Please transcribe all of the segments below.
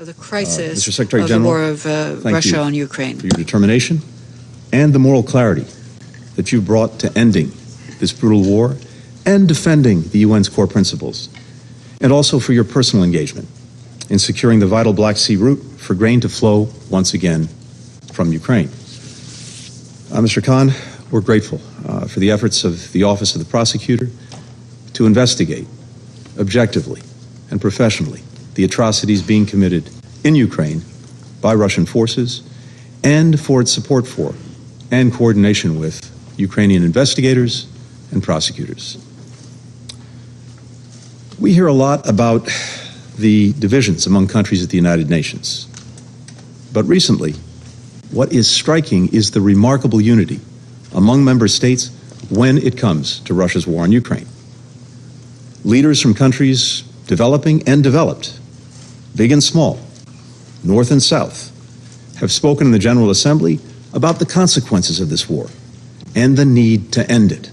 of the crisis Mr. Secretary of General, the war of Russia on Ukraine. For your determination and the moral clarity that you brought to ending this brutal war and defending the UN's core principles, and also for your personal engagement in securing the vital Black Sea route for grain to flow once again from Ukraine. Mr. Khan, we're grateful for the efforts of the Office of the Prosecutor to investigate objectively and professionally the atrocities being committed in Ukraine by Russian forces, and for its support for and coordination with Ukrainian investigators and prosecutors. We hear a lot about the divisions among countries at the United Nations. But recently, what is striking is the remarkable unity among member states when it comes to Russia's war on Ukraine. Leaders from countries developing and developed, big and small, North and South, have spoken in the General Assembly about the consequences of this war and the need to end it.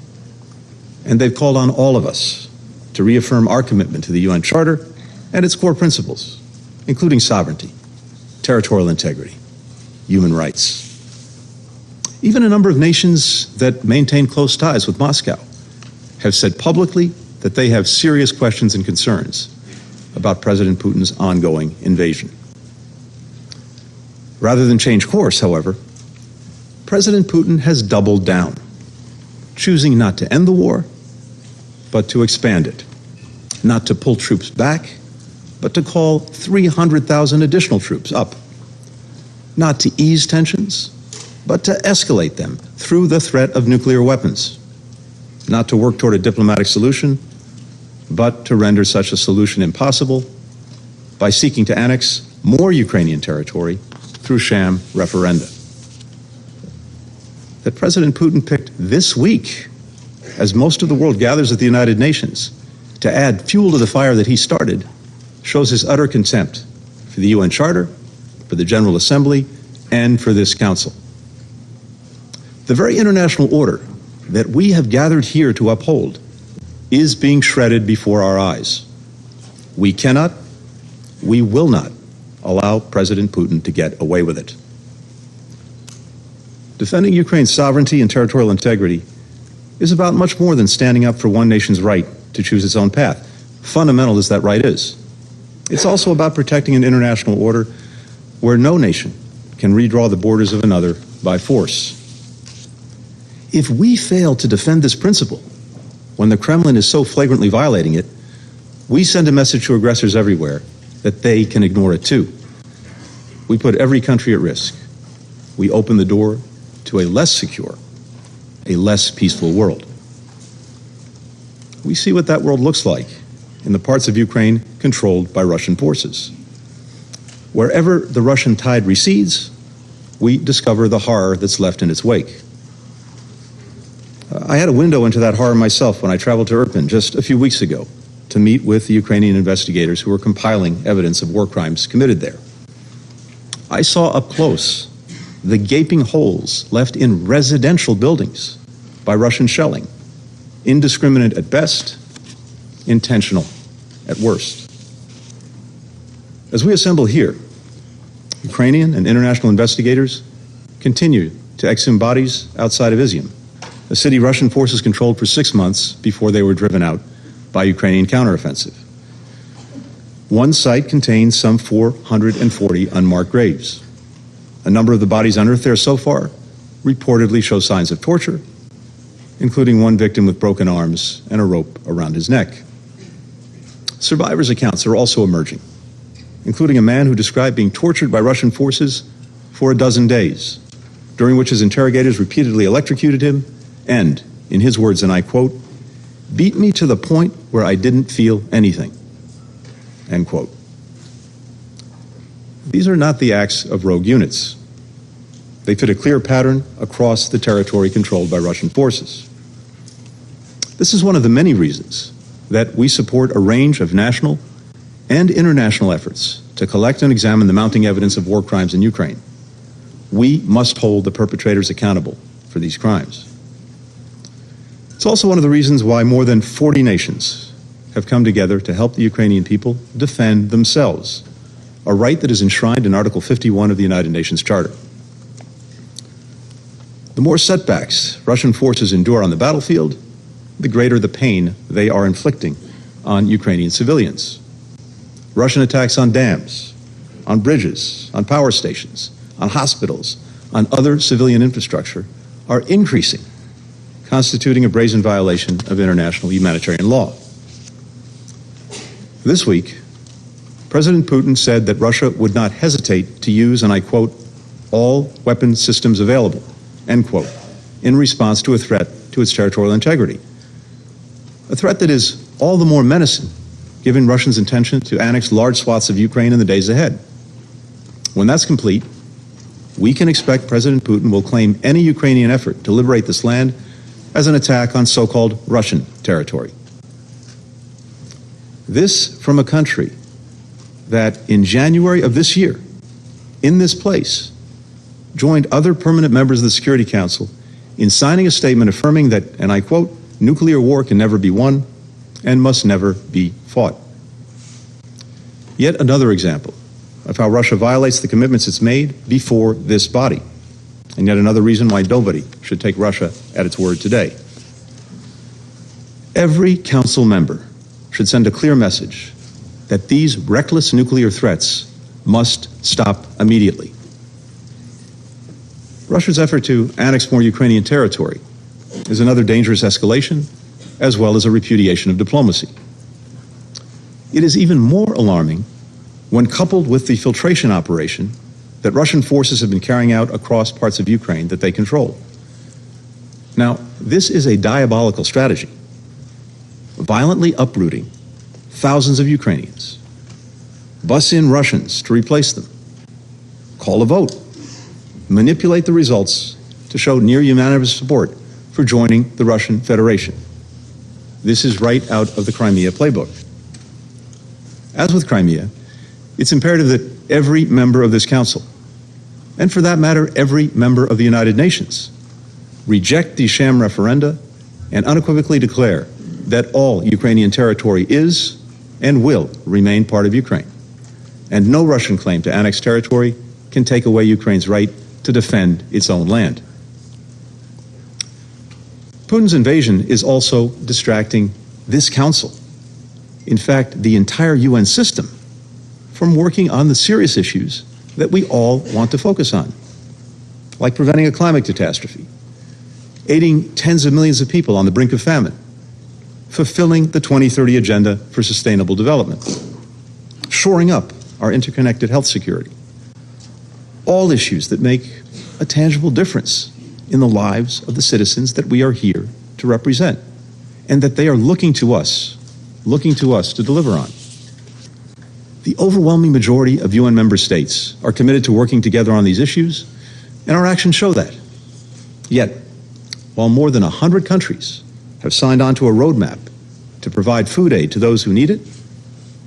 And they've called on all of us to reaffirm our commitment to the UN Charter and its core principles, including sovereignty, territorial integrity, human rights. Even a number of nations that maintain close ties with Moscow have said publicly that they have serious questions and concerns about President Putin's ongoing invasion. Rather than change course, however, President Putin has doubled down, choosing not to end the war, but to expand it, not to pull troops back, but to call 300,000 additional troops up, not to ease tensions, but to escalate them through the threat of nuclear weapons, not to work toward a diplomatic solution, but to render such a solution impossible by seeking to annex more Ukrainian territory through sham referenda. That President Putin picked this week, as most of the world gathers at the United Nations, to add fuel to the fire that he started, shows his utter contempt for the UN Charter, for the General Assembly, and for this Council. The very international order that we have gathered here to uphold is being shredded before our eyes. We cannot, we will not allow President Putin to get away with it. Defending Ukraine's sovereignty and territorial integrity is about much more than standing up for one nation's right to choose its own path, fundamental as that right is. It's also about protecting an international order where no nation can redraw the borders of another by force. If we fail to defend this principle when the Kremlin is so flagrantly violating it, we send a message to aggressors everywhere that they can ignore it too. We put every country at risk. We open the door to a less secure, a less peaceful world. We see what that world looks like in the parts of Ukraine controlled by Russian forces. Wherever the Russian tide recedes, we discover the horror that's left in its wake. I had a window into that horror myself when I traveled to Irpin just a few weeks ago to meet with the Ukrainian investigators who were compiling evidence of war crimes committed there. I saw up close the gaping holes left in residential buildings by Russian shelling, indiscriminate at best, intentional at worst. As we assemble here, Ukrainian and international investigators continue to exhume bodies outside of Izium, a city Russian forces controlled for 6 months before they were driven out by Ukrainian counteroffensive. One site contains some 440 unmarked graves. A number of the bodies unearthed there so far reportedly show signs of torture, including one victim with broken arms and a rope around his neck. Survivors' accounts are also emerging, including a man who described being tortured by Russian forces for 12 days, during which his interrogators repeatedly electrocuted him and, in his words, and I quote, "beat me to the point where I didn't feel anything," end quote. These are not the acts of rogue units. They fit a clear pattern across the territory controlled by Russian forces. This is one of the many reasons that we support a range of national and international efforts to collect and examine the mounting evidence of war crimes in Ukraine. We must hold the perpetrators accountable for these crimes. It's also one of the reasons why more than 40 nations have come together to help the Ukrainian people defend themselves, a right that is enshrined in Article 51 of the United Nations Charter. The more setbacks Russian forces endure on the battlefield, the greater the pain they are inflicting on Ukrainian civilians. Russian attacks on dams, on bridges, on power stations, on hospitals, on other civilian infrastructure are increasing, constituting a brazen violation of international humanitarian law. This week, President Putin said that Russia would not hesitate to use, and I quote, all weapon systems available, end quote, in response to a threat to its territorial integrity. A threat that is all the more menacing, given Russia's intention to annex large swaths of Ukraine in the days ahead. When that's complete, we can expect President Putin will claim any Ukrainian effort to liberate this land as an attack on so-called Russian territory. This from a country that in January of this year, in this place, joined other permanent members of the Security Council in signing a statement affirming that, and I quote, nuclear war can never be won and must never be fought. Yet another example of how Russia violates the commitments it's made before this body, and yet another reason why nobody should take Russia at its word today. Every council member should send a clear message that these reckless nuclear threats must stop immediately. Russia's effort to annex more Ukrainian territory is another dangerous escalation, as well as a repudiation of diplomacy. It is even more alarming when coupled with the filtration operation that Russian forces have been carrying out across parts of Ukraine that they control. Now, this is a diabolical strategy, violently uprooting thousands of Ukrainians, bus in Russians to replace them, call a vote, manipulate the results to show near unanimous support for joining the Russian Federation. This is right out of the Crimea playbook. As with Crimea, it's imperative that every member of this council, and for that matter, every member of the United Nations, reject these sham referenda and unequivocally declare that all Ukrainian territory is and will remain part of Ukraine. And no Russian claim to annex territory can take away Ukraine's right to defend its own land. Putin's invasion is also distracting this council, in fact, the entire UN system, from working on the serious issues that we all want to focus on, like preventing a climate catastrophe, aiding tens of millions of people on the brink of famine, fulfilling the 2030 Agenda for Sustainable Development, shoring up our interconnected health security, all issues that make a tangible difference in the lives of the citizens that we are here to represent, and that they are looking to us to deliver on. The overwhelming majority of UN member states are committed to working together on these issues, and our actions show that. Yet, while more than 100 countries have signed on to a roadmap to provide food aid to those who need it,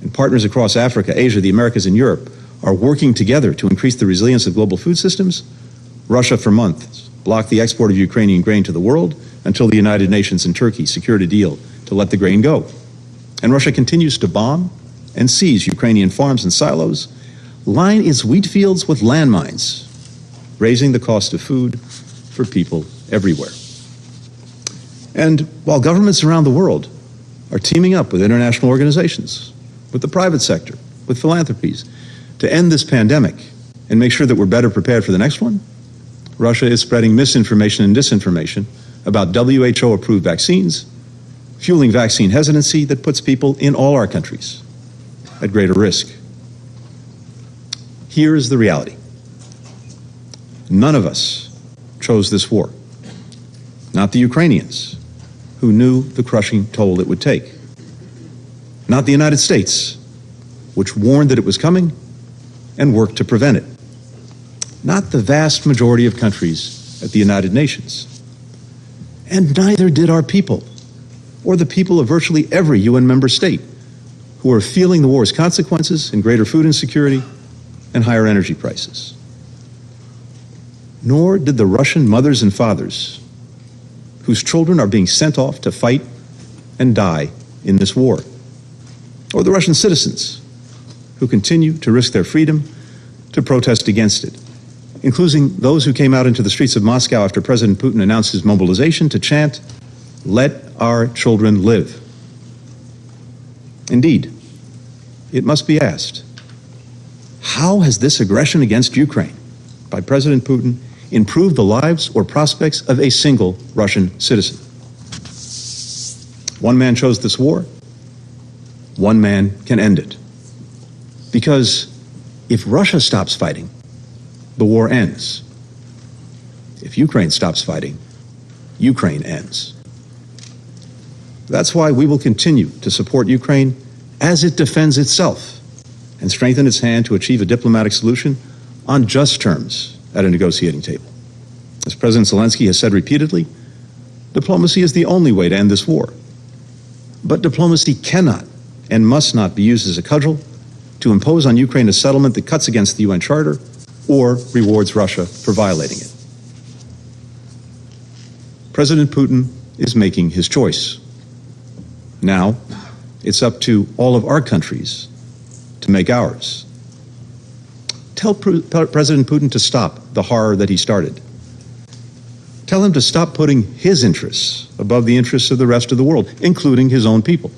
and partners across Africa, Asia, the Americas, and Europe are working together to increase the resilience of global food systems, Russia for months blocked the export of Ukrainian grain to the world until the United Nations and Turkey secured a deal to let the grain go. And Russia continues to bomb and seize Ukrainian farms and silos, line its wheat fields with landmines, raising the cost of food for people everywhere. And while governments around the world are teaming up with international organizations, with the private sector, with philanthropies, to end this pandemic and make sure that we're better prepared for the next one, Russia is spreading misinformation and disinformation about WHO-approved vaccines, fueling vaccine hesitancy that puts people in all our countries at greater risk. Here is the reality. None of us chose this war. Not the Ukrainians, who knew the crushing toll it would take. Not the United States, which warned that it was coming and worked to prevent it. Not the vast majority of countries at the United Nations. And neither did our people, or the people of virtually every UN member state, who are feeling the war's consequences in greater food insecurity and higher energy prices. Nor did the Russian mothers and fathers, whose children are being sent off to fight and die in this war, or the Russian citizens who continue to risk their freedom to protest against it, including those who came out into the streets of Moscow after President Putin announced his mobilization to chant, "Let our children live." Indeed, it must be asked, how has this aggression against Ukraine by President Putin improved the lives or prospects of a single Russian citizen? One man chose this war. One man can end it. Because if Russia stops fighting, the war ends. If Ukraine stops fighting, Ukraine ends. That's why we will continue to support Ukraine as it defends itself and strengthen its hand to achieve a diplomatic solution on just terms at a negotiating table. As President Zelensky has said repeatedly, diplomacy is the only way to end this war. But diplomacy cannot and must not be used as a cudgel to impose on Ukraine a settlement that cuts against the UN Charter or rewards Russia for violating it. President Putin is making his choice. Now, it's up to all of our countries to make ours. Tell President Putin to stop the horror that he started. Tell him to stop putting his interests above the interests of the rest of the world, including his own people.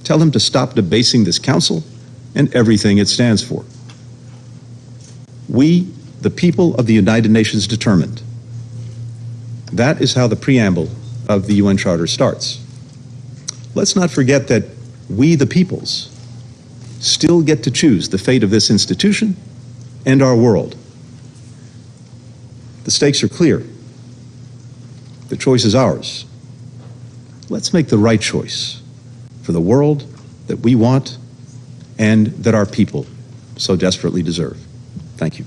Tell him to stop debasing this council and everything it stands for. We, the people of the United Nations, determined. That is how the preamble of the UN Charter starts. Let's not forget that we, the peoples, still get to choose the fate of this institution and our world. The stakes are clear. The choice is ours. Let's make the right choice for the world that we want and that our people so desperately deserve. Thank you.